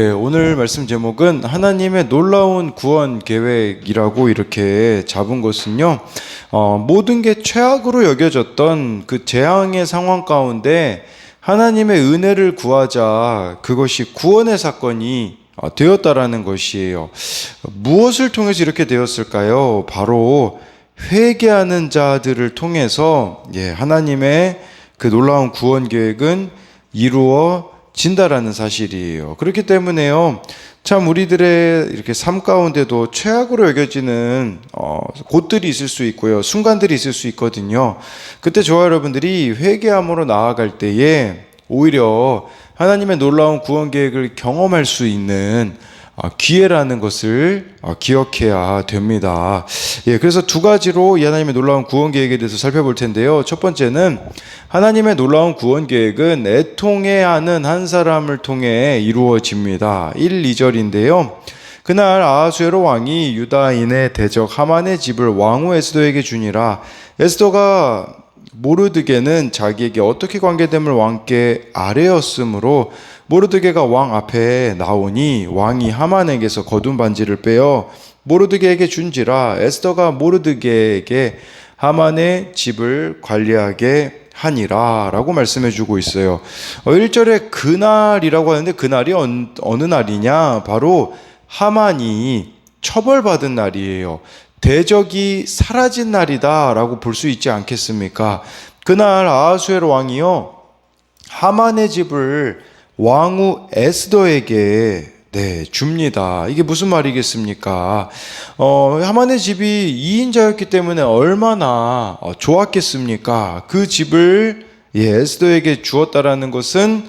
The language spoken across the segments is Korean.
네, 오늘 말씀 제목은 하나님의 놀라운 구원 계획이라고 이렇게 잡은 것은요, 모든 게 최악으로 여겨졌던 그 재앙의 상황 가운데 하나님의 은혜를 구하자, 그것이 구원의 사건이 되었다라는 것이에요. 무엇을 통해서 이렇게 되었을까요? 바로 회개하는 자들을 통해서 하나님의 그 놀라운 구원 계획은 이루어진다라는 사실이에요. 그렇기 때문에요, 참 우리들의 이렇게 삶 가운데도 최악으로 여겨지는 곳들이 있을 수 있고요, 순간들이 있을 수 있거든요. 그때 저와 여러분들이 회개함으로 나아갈 때에 오히려 하나님의 놀라운 구원 계획을 경험할 수 있는 기회라는 것을 기억해야 됩니다. 그래서 두 가지로 이 하나님의 놀라운 구원 계획에 대해서 살펴볼 텐데요. 첫 번째는 하나님의 놀라운 구원 계획은 애통해하는 한 사람을 통해 이루어집니다. 1, 2절인데요. 그날 아하수에로 왕이 유다인의 대적 하만의 집을 왕후 에스더에게 주니라. 에스더가 모르드게는 자기에게 어떻게 관계됨을 왕께 아뢰었으므로 모르드게가 왕 앞에 나오니 왕이 하만에게서 거둔 반지를 빼어 모르드게에게 준지라. 에스더가 모르드게에게 하만의 집을 관리하게 하니라 라고 말씀해 주고 있어요. 1절에 그날이라고 하는데 그날이 어느 날이냐? 바로 하만이 처벌받은 날이에요. 대적이 사라진 날이다 라고 볼 수 있지 않겠습니까? 그날 아하수에로 왕이요, 하만의 집을 왕후 에스더에게 줍니다. 이게 무슨 말이겠습니까? 하만의 집이 2인자였기 때문에 얼마나 좋았겠습니까? 그 집을 에스더에게 주었다라는 것은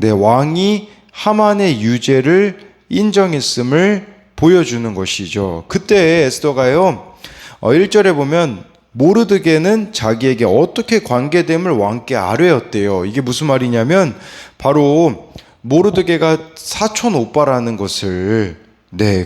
왕이 하만의 유죄를 인정했음을 보여주는 것이죠. 그때 에스더가요, 1절에 보면 모르드게는 자기에게 어떻게 관계됨을 왕께 아뢰었대요. 이게 무슨 말이냐면 바로 모르드게가 사촌 오빠라는 것을,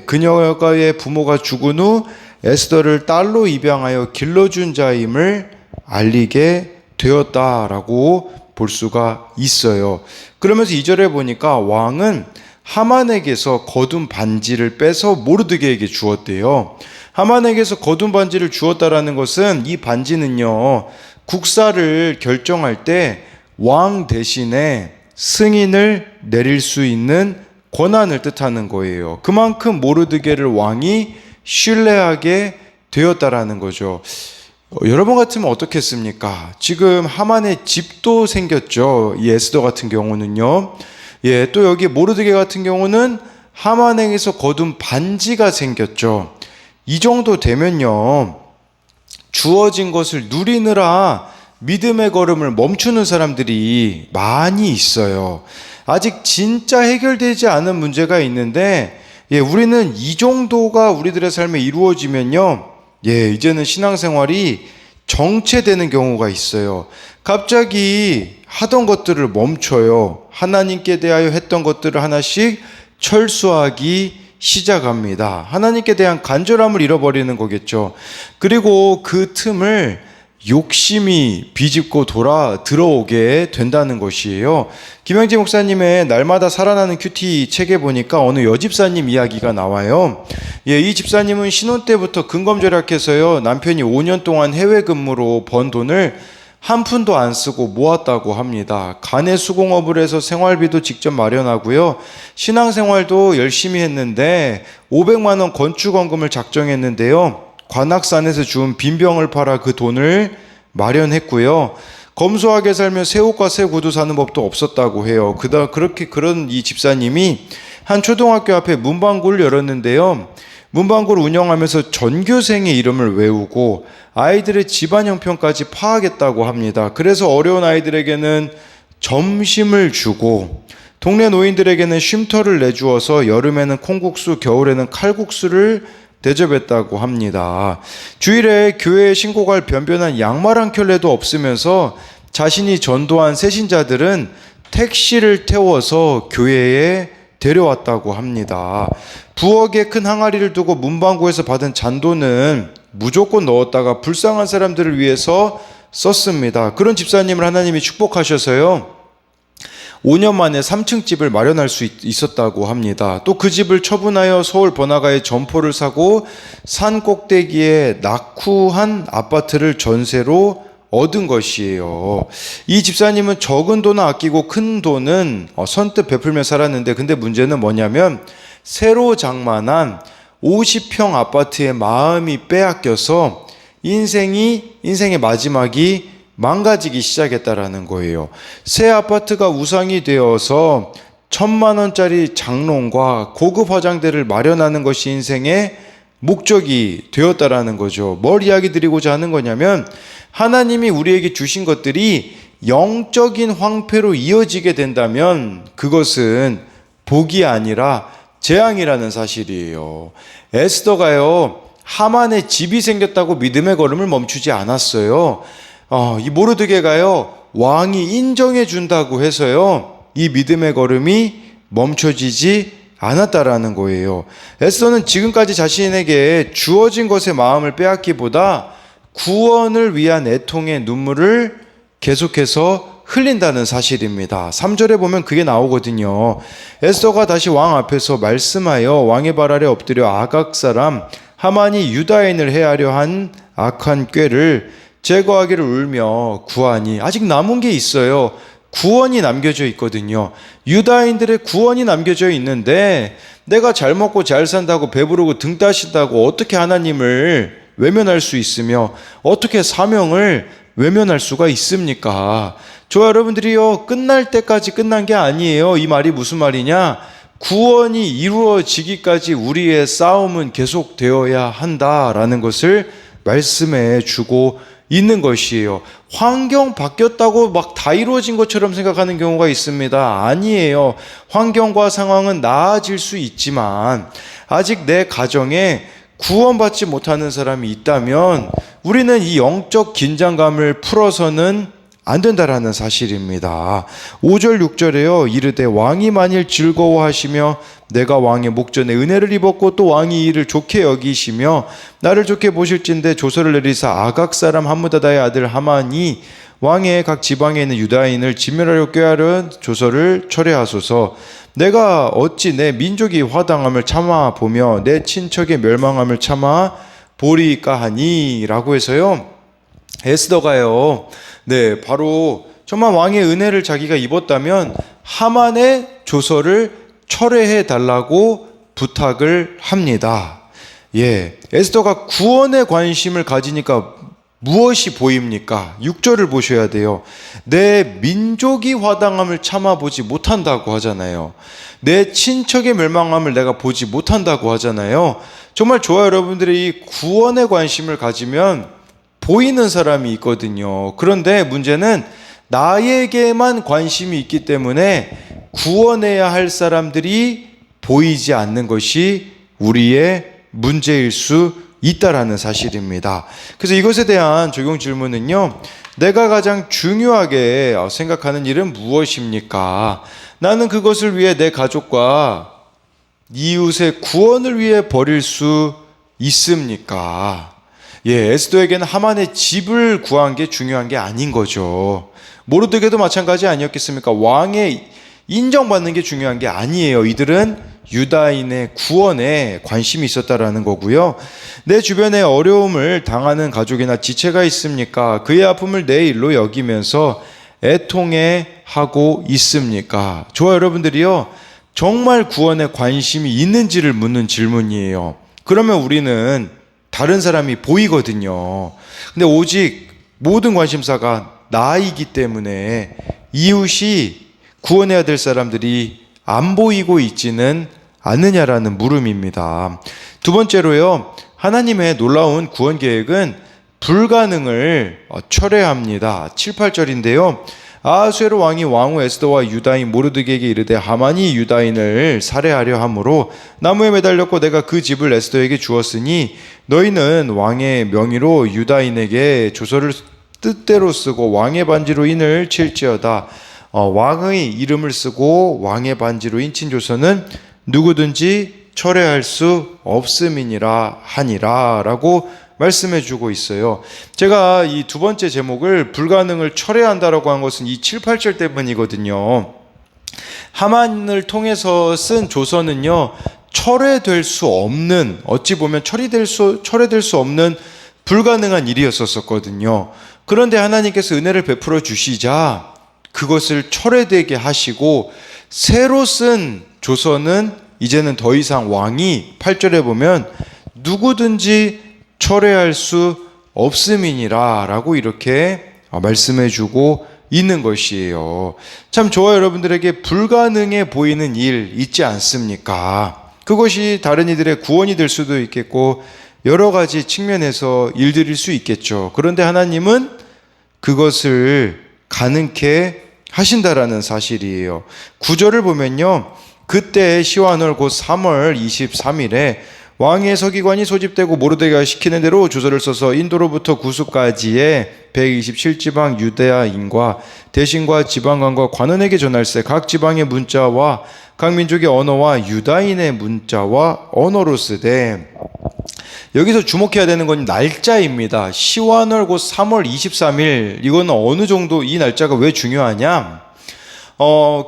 그녀가의 부모가 죽은 후 에스더를 딸로 입양하여 길러준 자임을 알리게 되었다라고 볼 수가 있어요. 그러면서 2절에 보니까 왕은 하만에게서 거둔 반지를 빼서 모르드게에게 주었대요. 하만에게서 거둔 반지를 주었다라는 것은, 이 반지는요, 국사를 결정할 때 왕 대신에 승인을 내릴 수 있는 권한을 뜻하는 거예요. 그만큼 모르드게를 왕이 신뢰하게 되었다라는 거죠. 여러분 같으면 어떻겠습니까? 지금 하만의 집도 생겼죠. 이 에스더 같은 경우는요. 또 여기 모르드게 같은 경우는 하만에게서 거둔 반지가 생겼죠. 이 정도 되면요, 주어진 것을 누리느라 믿음의 걸음을 멈추는 사람들이 많이 있어요. 아직 진짜 해결되지 않은 문제가 있는데, 우리는 이 정도가 우리들의 삶에 이루어지면요, 이제는 신앙생활이 정체되는 경우가 있어요. 갑자기 하던 것들을 멈춰요. 하나님께 대하여 했던 것들을 하나씩 철수하기 시작합니다. 하나님께 대한 간절함을 잃어버리는 거겠죠. 그리고 그 틈을 욕심이 비집고 들어오게 된다는 것이에요. 김영재 목사님의 날마다 살아나는 큐티 책에 보니까 어느 여집사님 이야기가 나와요. 이 집사님은 신혼 때부터 근검절약해서요, 남편이 5년 동안 해외 근무로 번 돈을 한 푼도 안 쓰고 모았다고 합니다. 간의 수공업을 해서 생활비도 직접 마련하고요, 신앙생활도 열심히 했는데 500만 원 건축원금을 작정했는데요, 관악산에서 주운 빈병을 팔아 그 돈을 마련했고요, 검소하게 살며 새 옷과 새 구두 사는 법도 없었다고 해요. 그런 이 집사님이 한 초등학교 앞에 문방구를 열었는데요, 문방구를 운영하면서 전교생의 이름을 외우고 아이들의 집안 형편까지 파악했다고 합니다. 그래서 어려운 아이들에게는 점심을 주고 동네 노인들에게는 쉼터를 내주어서 여름에는 콩국수, 겨울에는 칼국수를 대접했다고 합니다. 주일에 교회에 신고 갈 변변한 양말 한 켤레도 없으면서 자신이 전도한 새신자들은 택시를 태워서 교회에 데려왔다고 합니다. 부엌에 큰 항아리를 두고 문방구에서 받은 잔돈은 무조건 넣었다가 불쌍한 사람들을 위해서 썼습니다. 그런 집사님을 하나님이 축복하셔서요, 5년 만에 3층 집을 마련할 수 있었다고 합니다. 또 그 집을 처분하여 서울 번화가에 점포를 사고 산 꼭대기에 낙후한 아파트를 전세로 얻은 것이에요. 이 집사님은 적은 돈은 아끼고 큰 돈은 선뜻 베풀며 살았는데, 근데 문제는 뭐냐면 새로 장만한 50평 아파트에 마음이 빼앗겨서 인생의 마지막이 망가지기 시작했다라는 거예요. 새 아파트가 우상이 되어서 1,000만 원짜리 장롱과 고급 화장대를 마련하는 것이 인생의 목적이 되었다라는 거죠. 뭘 이야기 드리고자 하는 거냐면, 하나님이 우리에게 주신 것들이 영적인 황폐로 이어지게 된다면 그것은 복이 아니라 재앙이라는 사실이에요. 에스더가요, 하만의 집이 생겼다고 믿음의 걸음을 멈추지 않았어요. 이 모르드게가요, 왕이 인정해 준다고 해서요, 이 믿음의 걸음이 멈춰지지 않았다라는 거예요. 에스더는 지금까지 자신에게 주어진 것에 마음을 빼앗기보다 구원을 위한 애통의 눈물을 계속해서 흘린다는 사실입니다. 3절에 보면 그게 나오거든요. 에스더가 다시 왕 앞에서 말씀하여 왕의 발 아래 엎드려 아각 사람 하만이 유다인을 해하려 한 악한 꾀를 제거하기를 울며 구하니, 아직 남은 게 있어요. 구원이 남겨져 있거든요. 유다인들의 구원이 남겨져 있는데, 내가 잘 먹고 잘 산다고 배부르고 등 따신다고 어떻게 하나님을 외면할 수 있으며 어떻게 사명을 외면할 수가 있습니까? 저와 여러분들이요, 끝날 때까지 끝난 게 아니에요. 이 말이 무슨 말이냐? 구원이 이루어지기까지 우리의 싸움은 계속되어야 한다라는 것을 말씀해 주고 있는 것이에요. 환경 바뀌었다고 막 다 이루어진 것처럼 생각하는 경우가 있습니다. 아니에요. 환경과 상황은 나아질 수 있지만 아직 내 가정에 구원받지 못하는 사람이 있다면 우리는 이 영적 긴장감을 풀어서는 안 된다라는 사실입니다. 5절 6절에요. 이르되 왕이 만일 즐거워하시며 내가 왕의 목전에 은혜를 입었고 또 왕이 이를 좋게 여기시며 나를 좋게 보실진대 조서를 내리사 아각 사람 함므다다의 아들 하만이 왕의 각 지방에 있는 유다인을 진멸하려 꾀하려 조서를 철회하소서. 내가 어찌 내 민족이 화당함을 참아 보며 내 친척의 멸망함을 참아 보리까 하니? 라고 해서요, 에스더가요, 바로 정말 왕의 은혜를 자기가 입었다면 하만의 조서를 철회해 달라고 부탁을 합니다. 에스더가 구원에 관심을 가지니까 무엇이 보입니까? 6절을 보셔야 돼요. 내 민족이 화당함을 참아보지 못한다고 하잖아요. 내 친척의 멸망함을 내가 보지 못한다고 하잖아요. 정말 좋아요. 여러분들이 이 구원에 관심을 가지면 보이는 사람이 있거든요. 그런데 문제는 나에게만 관심이 있기 때문에 구원해야 할 사람들이 보이지 않는 것이 우리의 문제일 수 있다라는 사실입니다. 그래서 이것에 대한 적용 질문은요, 내가 가장 중요하게 생각하는 일은 무엇입니까? 나는 그것을 위해 내 가족과 이웃의 구원을 위해 버릴 수 있습니까? 에스더에게는 하만의 집을 구한 게 중요한 게 아닌 거죠. 모르드게도 마찬가지 아니었겠습니까? 왕의 인정받는 게 중요한 게 아니에요. 이들은 유다인의 구원에 관심이 있었다라는 거고요. 내 주변에 어려움을 당하는 가족이나 지체가 있습니까? 그의 아픔을 내 일로 여기면서 애통해 하고 있습니까? 저와 여러분들이요, 정말 구원에 관심이 있는지를 묻는 질문이에요. 그러면 우리는 다른 사람이 보이거든요. 근데 오직 모든 관심사가 나이기 때문에 이웃이 구원해야 될 사람들이 안 보이고 있지는 않느냐라는 물음입니다. 두 번째로요, 하나님의 놀라운 구원 계획은 불가능을 철회합니다. 7, 8절인데요. 아하수에로 왕이 왕후 에스더와 유다인 모르드게에게 이르되 하만이 유다인을 살해하려 함으로 나무에 매달렸고 내가 그 집을 에스더에게 주었으니 너희는 왕의 명의로 유다인에게 조서를 뜻대로 쓰고 왕의 반지로 인을 칠지어다. 왕의 이름을 쓰고 왕의 반지로 인친 조서는 누구든지 철회할 수 없음이니라 하니라 라고 말씀해 주고 있어요. 제가 이 두 번째 제목을 불가능을 철회한다라고 한 것은 이 7, 8절 때문이거든요. 하만을 통해서 쓴 조서는요, 철회될 수 없는, 어찌 보면 철회될 수 없는 불가능한 일이었었거든요. 그런데 하나님께서 은혜를 베풀어 주시자 그것을 철회되게 하시고, 새로 쓴 조서는 이제는 더 이상 왕이 8절에 보면 누구든지 철회할 수 없음이니라 라고 이렇게 말씀해 주고 있는 것이에요. 참 저와 여러분들에게 불가능해 보이는 일 있지 않습니까? 그것이 다른 이들의 구원이 될 수도 있겠고 여러 가지 측면에서 일들일 수 있겠죠. 그런데 하나님은 그것을 가능케 하신다라는 사실이에요. 9절을 보면요, 그때 시완월 곧 3월 23일에 왕의 서기관이 소집되고 모르드게가 시키는 대로 조서를 써서 인도로부터 구수까지의 127지방 유대인과 대신과 지방관과 관원에게 전할세. 각 지방의 문자와 각 민족의 언어와 유다인의 문자와 언어로 쓰되. 여기서 주목해야 되는 건 날짜입니다. 시완월 곧 3월 23일. 이거는 어느 정도, 이 날짜가 왜 중요하냐?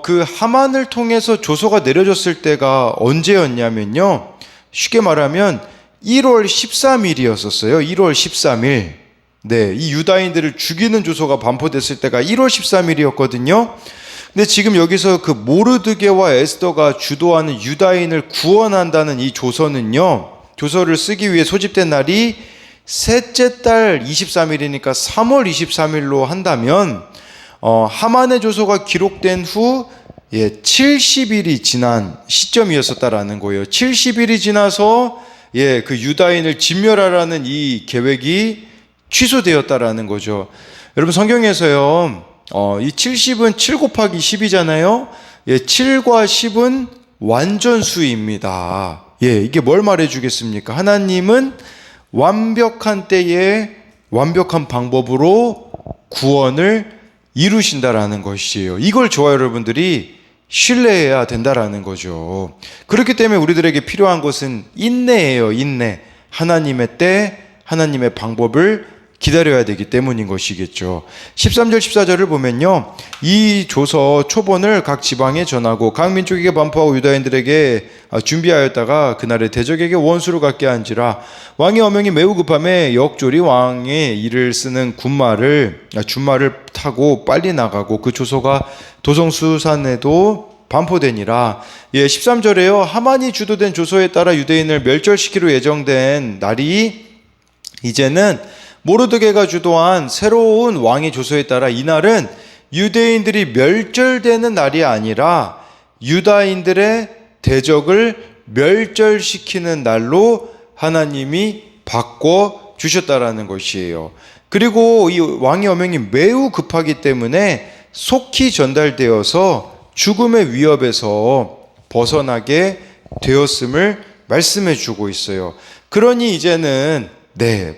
그 하만을 통해서 조서가 내려졌을 때가 언제였냐면요, 쉽게 말하면 1월 13일이었었어요. 1월 13일. 네, 이 유다인들을 죽이는 조서가 반포됐을 때가 1월 13일이었거든요. 근데 지금 여기서 그 모르드게와 에스더가 주도하는 유다인을 구원한다는 이 조서는요, 조서를 쓰기 위해 소집된 날이 셋째 달 23일이니까 3월 23일로 한다면 하만의 조서가 기록된 후 70일이 지난 시점이었었다라는 거예요. 70일이 지나서 그 유다인을 진멸하라는 이 계획이 취소되었다라는 거죠. 여러분 성경에서요, 이 70은 7 곱하기 10이잖아요. 7과 10은 완전수입니다. 이게 뭘 말해주겠습니까? 하나님은 완벽한 때에 완벽한 방법으로 구원을 이루신다라는 것이에요. 이걸 저와 여러분들이 신뢰해야 된다라는 거죠. 그렇기 때문에 우리들에게 필요한 것은 인내예요. 인내. 하나님의 때, 하나님의 방법을 기다려야 되기 때문인 것이겠죠. 13절 14절을 보면요, 이 조서 초본을 각 지방에 전하고 각 민족에게 반포하고 유다인들에게 준비하였다가 그날에 대적에게 원수로 갖게 한지라. 왕의 어명이 매우 급함에 역졸이 왕의 일을 쓰는 준말을 타고 빨리 나가고 그 조서가 도성수산에도 반포되니라. 13절에요, 하만이 주도된 조서에 따라 유대인을 멸절시키로 예정된 날이 이제는 모르드게가 주도한 새로운 왕의 조서에 따라 이 날은 유대인들이 멸절되는 날이 아니라 유다인들의 대적을 멸절시키는 날로 하나님이 바꿔 주셨다라는 것이에요. 그리고 이 왕의 어명이 매우 급하기 때문에 속히 전달되어서 죽음의 위협에서 벗어나게 되었음을 말씀해 주고 있어요. 그러니 이제는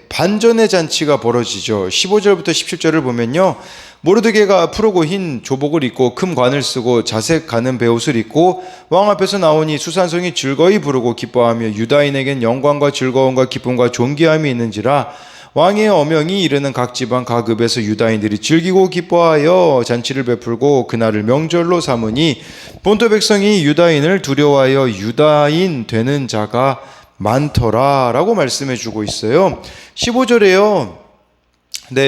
반전의 잔치가 벌어지죠. 15절부터 17절을 보면요, 모르드게가 푸르고 흰 조복을 입고 큰 관을 쓰고 자색 가는 베옷을 입고 왕 앞에서 나오니 수산성이 즐거이 부르고 기뻐하며 유다인에겐 영광과 즐거움과 기쁨과 존귀함이 있는지라. 왕의 어명이 이르는 각 지방 각 읍에서 유다인들이 즐기고 기뻐하여 잔치를 베풀고 그날을 명절로 삼으니 본토 백성이 유다인을 두려워하여 유다인 되는 자가 많더라 라고 말씀해 주고 있어요. 15절에요,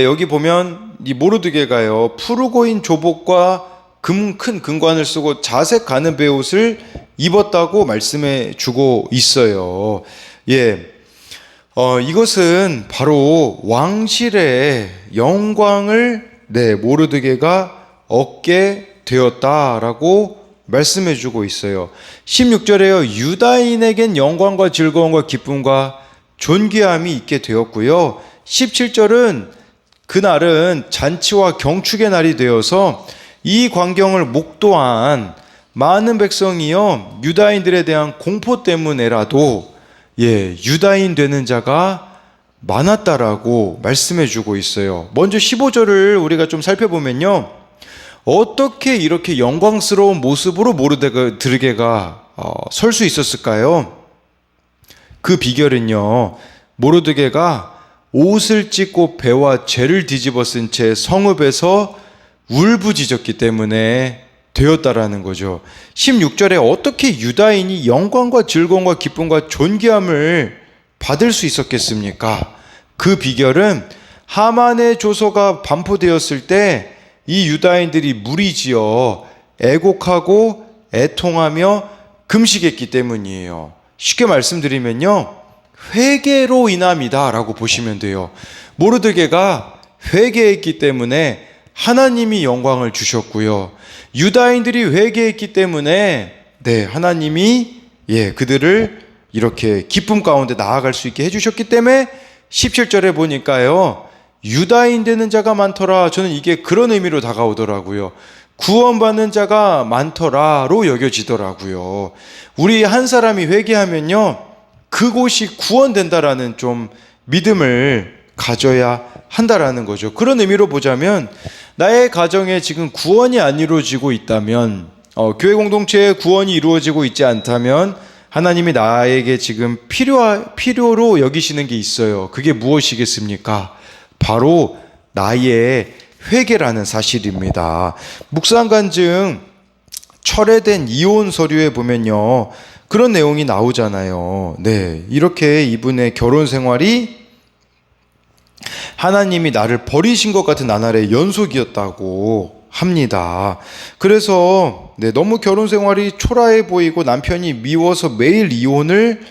여기 보면 이 모르드게가요, 푸르고인 조복과 큰 금관을 쓰고 자색 가는 베옷을 입었다고 말씀해 주고 있어요. 이것은 바로 왕실의 영광을 모르드게가 얻게 되었다라고 말씀해 주고 있어요. 16절에요, 유다인에겐 영광과 즐거움과 기쁨과 존귀함이 있게 되었고요. 17절은 그날은 잔치와 경축의 날이 되어서 이 광경을 목도한 많은 백성이요, 유다인들에 대한 공포 때문에라도 유다인 되는 자가 많았다라고 말씀해 주고 있어요. 먼저 15절을 우리가 좀 살펴보면요, 어떻게 이렇게 영광스러운 모습으로 모르드게가 설 수 있었을까요? 그 비결은요, 모르드게가 옷을 찢고 배와 죄를 뒤집어 쓴 채 성읍에서 울부짖었기 때문에 되었다라는 거죠. 16절에 어떻게 유다인이 영광과 즐거움과 기쁨과 존귀함을 받을 수 있었겠습니까? 그 비결은 하만의 조서가 반포되었을 때 이 유다인들이 무리지어 애곡하고 애통하며 금식했기 때문이에요. 쉽게 말씀드리면요, 회개로 인함이다 라고 보시면 돼요. 모르드게가 회개했기 때문에 하나님이 영광을 주셨고요, 유다인들이 회개했기 때문에 하나님이 그들을 이렇게 기쁨 가운데 나아갈 수 있게 해주셨기 때문에 17절에 보니까요, 유다인 되는 자가 많더라. 저는 이게 그런 의미로 다가오더라고요. 구원받는 자가 많더라로 여겨지더라고요. 우리 한 사람이 회개하면요, 그곳이 구원된다라는 좀 믿음을 가져야 한다라는 거죠. 그런 의미로 보자면 나의 가정에 지금 구원이 안 이루어지고 있다면, 교회 공동체에 구원이 이루어지고 있지 않다면 하나님이 나에게 지금 필요로 여기시는 게 있어요. 그게 무엇이겠습니까? 바로 나의 회개라는 사실입니다. 묵상간증 철회된 이혼 서류에 보면요, 그런 내용이 나오잖아요. 이렇게 이분의 결혼 생활이 하나님이 나를 버리신 것 같은 나날의 연속이었다고 합니다. 그래서 너무 결혼 생활이 초라해 보이고 남편이 미워서 매일 이혼을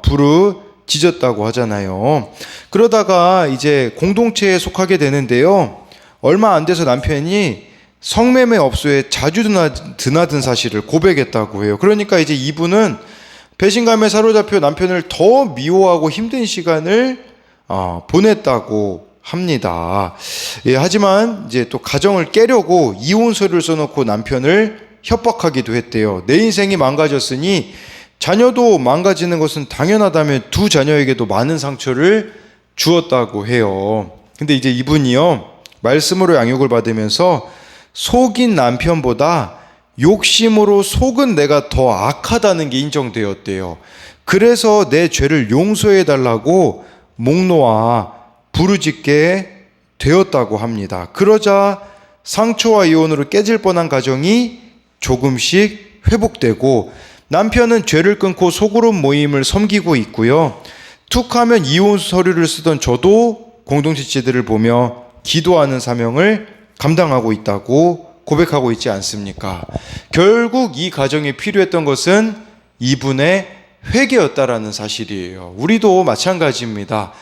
부르짖었다고 하잖아요. 그러다가 이제 공동체에 속하게 되는데요, 얼마 안 돼서 남편이 성매매 업소에 자주 드나든 사실을 고백했다고 해요. 그러니까 이제 이분은 배신감에 사로잡혀 남편을 더 미워하고 힘든 시간을 보냈다고 합니다. 하지만 이제 또 가정을 깨려고 이혼 서류를 써놓고 남편을 협박하기도 했대요. 내 인생이 망가졌으니 자녀도 망가지는 것은 당연하다며 두 자녀에게도 많은 상처를 주었다고 해요. 근데 이제 이분이요, 말씀으로 양육을 받으면서 속인 남편보다 욕심으로 속은 내가 더 악하다는 게 인정되었대요. 그래서 내 죄를 용서해 달라고 목 놓아 부르짖게 되었다고 합니다. 그러자 상처와 이혼으로 깨질 뻔한 가정이 조금씩 회복되고 남편은 죄를 끊고 소그룹 모임을 섬기고 있고요, 툭하면 이혼 서류를 쓰던 저도 공동체 지들을 보며 기도하는 사명을 감당하고 있다고 고백하고 있지 않습니까? 결국 이 가정에 필요했던 것은 이분의 회개였다라는 사실이에요. 우리도 마찬가지입니다.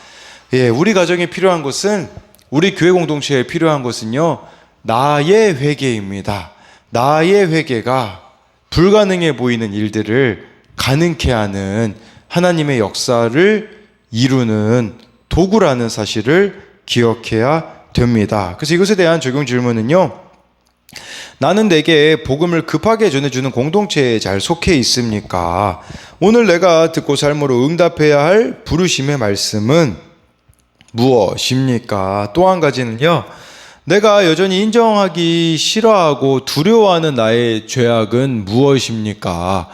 우리 가정에 필요한 것은, 우리 교회 공동체에 필요한 것은요, 나의 회개입니다. 나의 회개가 불가능해 보이는 일들을 가능케 하는 하나님의 역사를 이루는 도구라는 사실을 기억해야 됩니다. 그래서 이것에 대한 적용 질문은요, 나는 내게 복음을 급하게 전해주는 공동체에 잘 속해 있습니까? 오늘 내가 듣고 삶으로 응답해야 할 부르심의 말씀은 무엇입니까? 또 한 가지는요, 내가 여전히 인정하기 싫어하고 두려워하는 나의 죄악은 무엇입니까?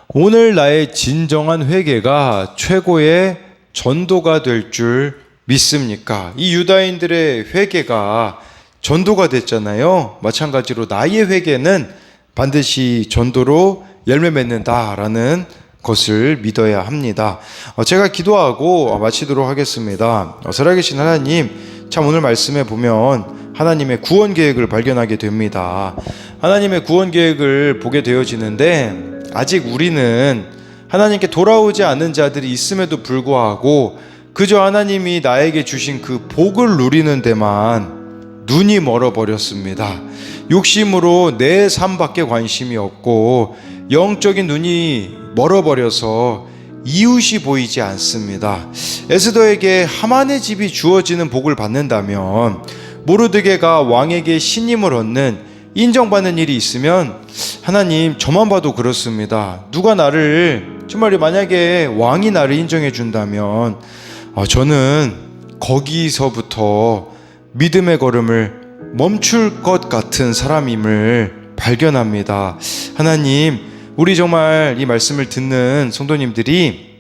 오늘 나의 진정한 회개가 최고의 전도가 될 줄 믿습니까? 이 유다인들의 회개가 전도가 됐잖아요. 마찬가지로 나의 회개는 반드시 전도로 열매 맺는다라는 것을 믿어야 합니다. 제가 기도하고 마치도록 하겠습니다. 살아계신 하나님, 참 오늘 말씀에 보면 하나님의 구원 계획을 발견하게 됩니다. 하나님의 구원 계획을 보게 되어지는데, 아직 우리는 하나님께 돌아오지 않는 자들이 있음에도 불구하고 그저 하나님이 나에게 주신 그 복을 누리는 데만 눈이 멀어버렸습니다. 욕심으로 내 삶밖에 관심이 없고 영적인 눈이 멀어버려서 이웃이 보이지 않습니다. 에스더에게 하만의 집이 주어지는 복을 받는다면, 모르드게가 왕에게 신임을 얻는, 인정받는 일이 있으면, 하나님 저만 봐도 그렇습니다. 누가 나를, 정말 만약에 왕이 나를 인정해 준다면 저는 거기서부터 믿음의 걸음을 멈출 것 같은 사람임을 발견합니다. 하나님, 우리 정말 이 말씀을 듣는 성도님들이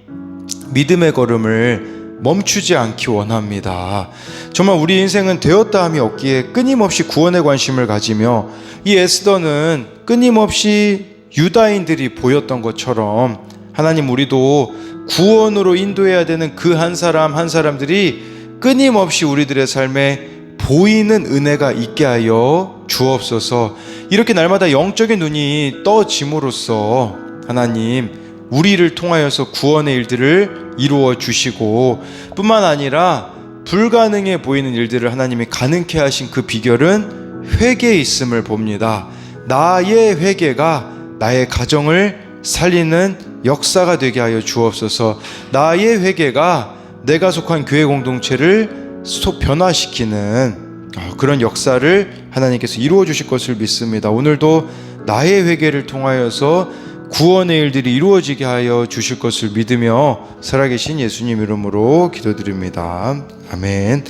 믿음의 걸음을 멈추지 않기 원합니다. 정말 우리 인생은 되었다 함이 없기에 끊임없이 구원에 관심을 가지며, 이 에스더는 끊임없이 유다인들이 보였던 것처럼 하나님, 우리도 구원으로 인도해야 되는 그 한 사람 한 사람들이 끊임없이 우리들의 삶에 보이는 은혜가 있게 하여 주옵소서. 이렇게 날마다 영적인 눈이 떠짐으로써 하나님, 우리를 통하여서 구원의 일들을 이루어 주시고, 뿐만 아니라 불가능해 보이는 일들을 하나님이 가능케 하신 그 비결은 회개에 있음을 봅니다. 나의 회개가 나의 가정을 살리는 역사가 되게 하여 주옵소서. 나의 회개가 내가 속한 교회 공동체를 변화시키는 그런 역사를 하나님께서 이루어 주실 것을 믿습니다. 오늘도 나의 회개를 통하여서 구원의 일들이 이루어지게 하여 주실 것을 믿으며 살아계신 예수님 이름으로 기도드립니다. 아멘.